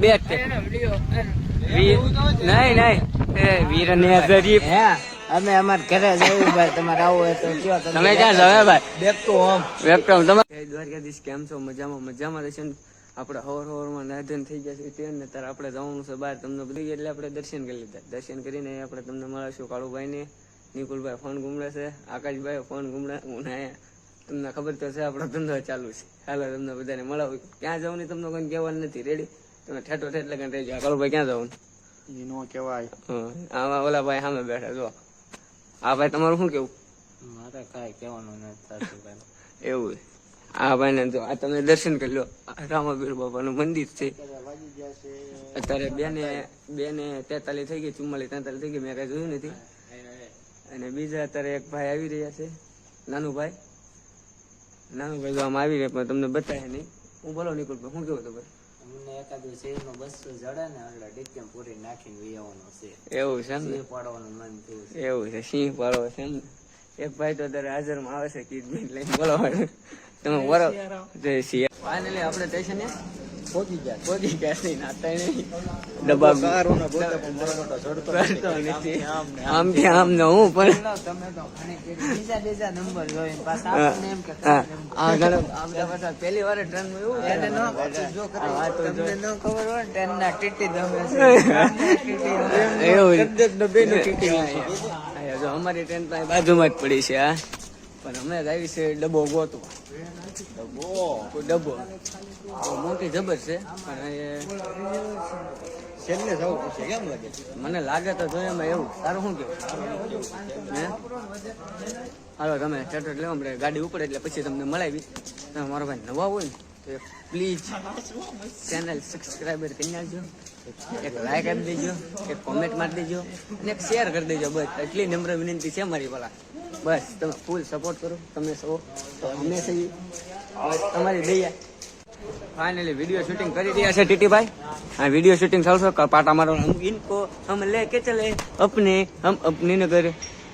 બેટ નહીં વીર ને અમે અમાર ઘરે જવું ભાઈ, તમારે આવું હોય તો કયો. તમે ક્યાં જાવ ભાઈ? વેકટમ તમે દ્વારકાધીશ કેમ છો? મજામાં રહેશે ને? આપણે હવાર નાધન થઈ ગયા છે ટ્રેન ને, ત્યારે આપણે જવાનું છે બહાર. તમને બધી એટલે આપણે દર્શન કરી લીધા. દર્શન કરીને આપણે તમને મળીશું કાળુભાઈ ને, નિકુલભાઈ ફોન ઘૂમડે છે, આકાશભાઈ ફોન ઘૂમડે. હું તમને ખબર તો છે આપણો ધંધો ચાલુ છે. હાલો તમને બધાને મળાવું. ક્યાં જવું ને તમને કોઈ કહેવાનું નથી. રેડી? તમે ઠેઠો ઠેઠ લગન રહી જાઓ. કાળુભાઈ ક્યાં જવાનું? નો કહેવાય. આમાં ઓલા ભાઈ સામે બેઠા જો. આ ભાઈ તમારું શું કેવું? મારે કાંઈ કહેવાનું નથી. એવું આ ભાઈ ને જો આ તમે દર્શન કરી લો. રામાબીર બાપાનું મંદિર છે. અત્યારે બેને 43 થઈ ગઈ, 44 43 થઈ ગઈ. મેં કઈ જોયું નથી. અને બીજા અત્યારે એક ભાઈ આવી રહ્યા છે, નાનુભાઈ જો આમ આવી રહ્યા, પણ તમને બતાવે નહીં. હું બોલો નિકુલભાઈ, શું કેવું તમારે? અમને એકાદું શેરમાં 200 જડે ને એટલે ડીકેમ પૂરી નાખીને વિયાવાનો છે. એવું છે ને? પાડવાનું મન થયું છે. એવું છે, સિંહ પાડવો છે એમ ને? એક ભાઈ તો અત્યારે હાજરમાં આવે છે કિડની લઈને. બોલો તમે બરો જય સિંહ. ફાઇનલી આપણે સ્ટેશને પહોંચી ગયા છે. નાતા નહીં ડબ્બા આમ કે આમ ને હું પણ બીજા નંબર જોઈને પાછા આપણને એમ કે પહેલી વાર ટ્રેન માં તમને ન ખબર હોય ટ્રેન ના ટીટી દમે છે એવું. અમારી ટ્રેન તો બાજુમાં જ પડી છે આ, પણ અમે આવી છે ડબ્બો ગોતવા. ડબ્બો મોટી જબર છે, મને લાગે તો જોઈએ એમાં. એવું તારું શું કેવું? હાલો તમે ટેટર લેવા મળે, ગાડી ઉપડે એટલે પછી તમને મળાવી. તમે મારો ભાઈ નવા હોય ને તો પ્લીઝ ચેનલ સબસ્ક્રાઈબર કરી નાખજો, એક લાઈક આપી દેજો, એક કોમેન્ટ મારી દેજો અને એક શેર કરી દેજો. બસ એટલી નમ્ર વિનંતી છે મારી પેલા. બસ તમે ફૂલ સપોર્ટ કરો. તમે સૌ તો હંમેશા બસ તમારી દયા. फाइनली वीडियो शूटिंग कर दिया है टीटी भाई. हाँ वीडियो शूटिंग चल पाटा मारो. हम इनको हम लेके चले अपने, हम अपने नगर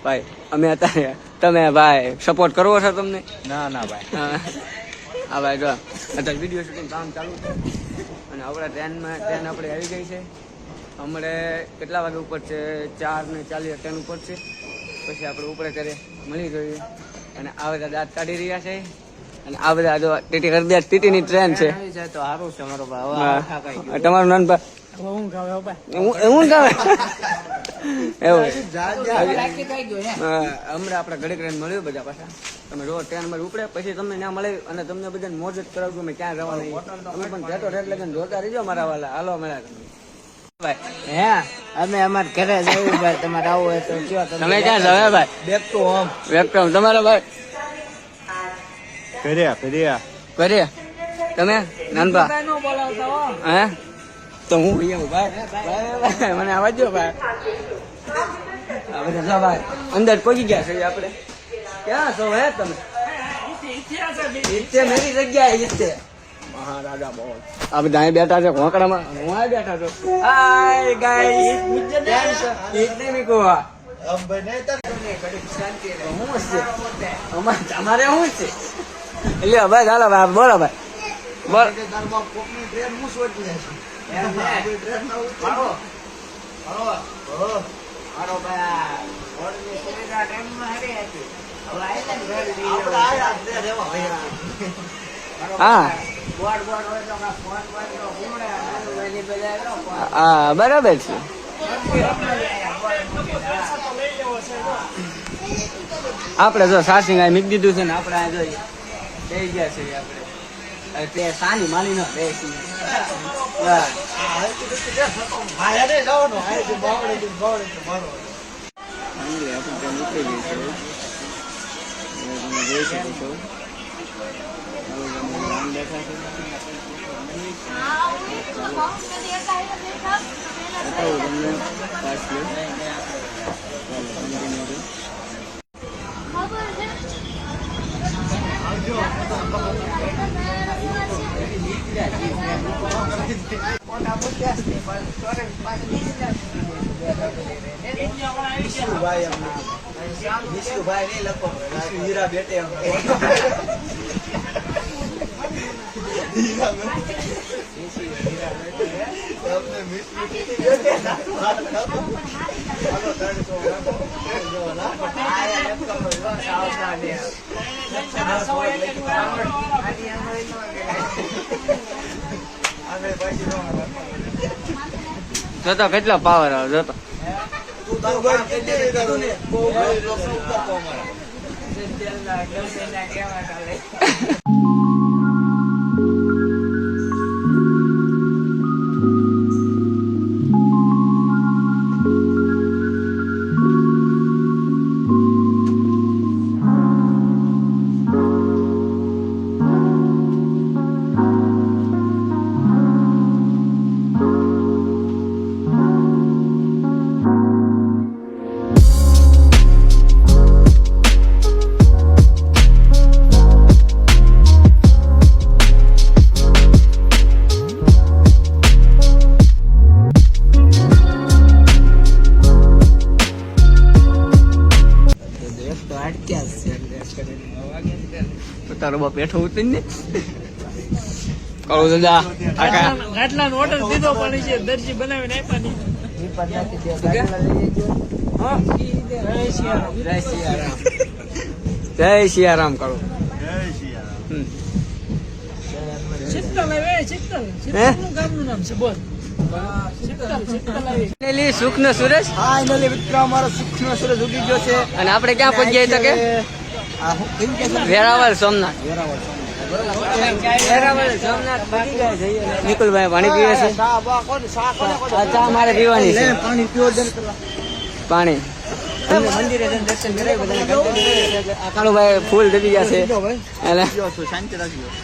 भाई. અમે અત્યારે તમે ભાઈ સપોર્ટ કરવો છો તમને? ના ભાઈ. હા ભાઈ જો અત્યારે વિડીયો શૂટિંગ કામ ચાલુ છે અને આપણા ટ્રેન આપણે આવી ગઈ છે. હમણે કેટલા વાગે ઉપર છે? 4:40 ટ્રેન ઉપર છે. પછી આપણે ઉપર કરે મળી જોઈએ. અને આ બધા દાંત કાઢી રહ્યા છે. અને આ બધા જો ટીટી કરી દે. ટીટી ની ટ્રેન છે તો સારું છે મારો ભાઈ. તમારું નામ હું ગાવે એવું હમણાં આપડે ઘડીક ટ્રેન મળ્યું બધા પાછા. તમે જો ટ્રેન માં ઉપડે પછી તમને ના મળે અને તમને બધાને મોજ જ કરાવજો. મેં ક્યાં જવાનું તમે પણ ઠેઠો ઠેઠ લગન જોતા રહીજો મારા વાલા. હાલો મળ્યા તમે. હે અમે અમાર ઘરે જવું ભાઈ, તમારે આવું હોય તો કયો. તમે ક્યાં જાવ ભાઈ? વેકટમ તમારા ભાઈ કરે તમે નાનબા હે તો હું ભાઈ મને આવાજ જો ભાઈ. ભાઈ અંદર પહોંચી ગયા છે આપણે. ક્યાં છો હે તમે? મેરી જગ્યા ઈચ્છે મહારાજા બોલ. આ બધા અહીં બેઠા છે ઘોંકડામાં. હું આ બેઠા છું. હાય ગાઈસ ઇતને મી કો અમારે શું છે? એટલે ભાઈ ચાલો ભાઈ બોલો ભાઈ બોલ. હા બરાબર છે. આપડે જો સાસિંગ આ મીક દીધું છે ને આપડે આ જોઈએ થઈ ગયા છે આપણે. એટલે સાની માની નો બેસી ભાઈ નહીં લખો હીરા બેટે હીરા બેટે જોતો કેટલો પાવર આવે જોતો. તારો બાપ બેઠો ઉતરી ને કરું દાદા ગાટલાનો ઓર્ડર દીધો પણ છે દરજી બનાવીને આપ્યા જય સિયારામ કરો. શીતલ આવે શીતલ શીતલનું ગામનું નામ છે બોલ શીતલ આવે સુખ નો સુરેશ ફાઇનલી મિત્રો અમારો સુખનો સૂરજ ઉગી ગયો છે. અને આપણે ક્યાં પહોંચી ગયા કે વેરાવળ સોમનાથ. વેરાવળ સોમનાથ પહોંચી ગયા છે. નિકુલભાઈ પાણી પીવે છે. ચા મારે પીવાની છે. પાણી પીવો પાણી મંદિરે જઈને દર્શન કરાવી બધાને. કાળુભાઈ ફૂલ દબી ગયા છે એટલે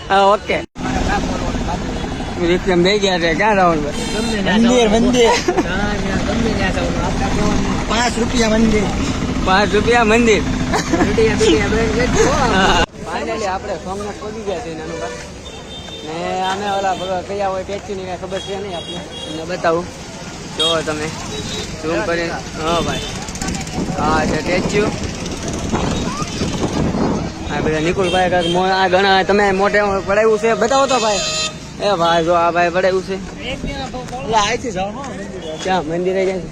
હા ઓકે. વિક્રમ બે ગયા છે. ક્યાં જવાનું મંદિર મંદિર 5 રૂપિયા મંદિર 5 રૂપિયા મંદિર. ફાઇનલી આપણે સોમનાથ પહોંચી ગયા છે નાનુભાઈ. ને અમે ઓલા ભગવાન કયા હોય ટેચ્યુ ની કઈ ખબર છે નહીં આપણે તમને બતાવું. જો તમે ઝૂમ કરીને હા ભાઈ હા છે ટેચ્યુ. આ બધા નિકુલભાઈ કાંઈક આ ઘણા તમે મોટે પડાવ્યું છે બતાવો તો ભાઈ. એ ભાઈ જો આ ભાઈ પડાવ્યું છે. ક્યાં મંદિરે જાય છે?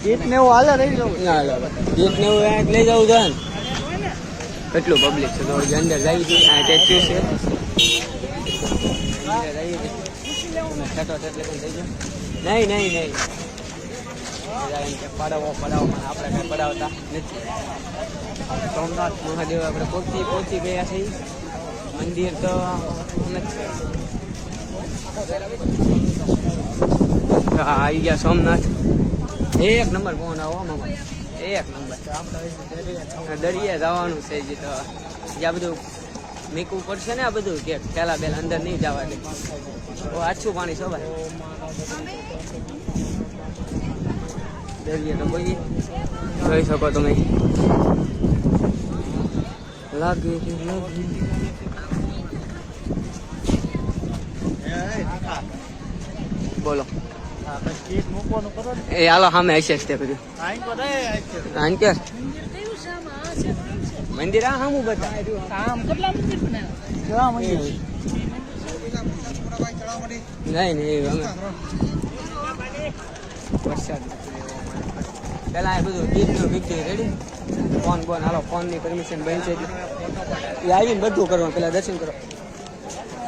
ગીત ને એવું હાલે રહી જવું ના હાલે ગીત ને એવું લઈ જવું છે ને. કેટલું પબ્લિક છે તો અંદર જાય છે. આ ટેચ્યુ છે નહીં નહીં નહીં પડાવો પણ આપણે કઈ પડાવતા નથી. સોમનાથ મહાદેવ આપણે પહોંચી ગયા છે. મંદિર તો આવી ગયા સોમનાથ. એક નંબર ફોન આવો મામા એક નંબર. દરિયા જવાનું છે જે તો જ્યાં બધું મીકવું પડશે ને આ બધું કે પેલા અંદર નહીં જવા દે. આછું પાણી છો ભાઈ. દરિયા તો કોઈ જોઈ શકો તમે. લાગે બોલો એ હાલો સામે હશે તે બધું મંદિર આ સામું બધા નહીં નહીં અમે વરસાદ પેલા એ બધું ગીતનું મીઠું રેડી. ફોન હાલો ફોનની પરમિશન બની છે એટલે એ આવીને બધું કરવાનું. પેલા દર્શન કરો.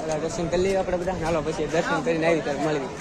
પેલા દર્શન કરી લઈએ આપણે બધા. હાલો પછી દર્શન કરીને આવી ત્યારે મળવી.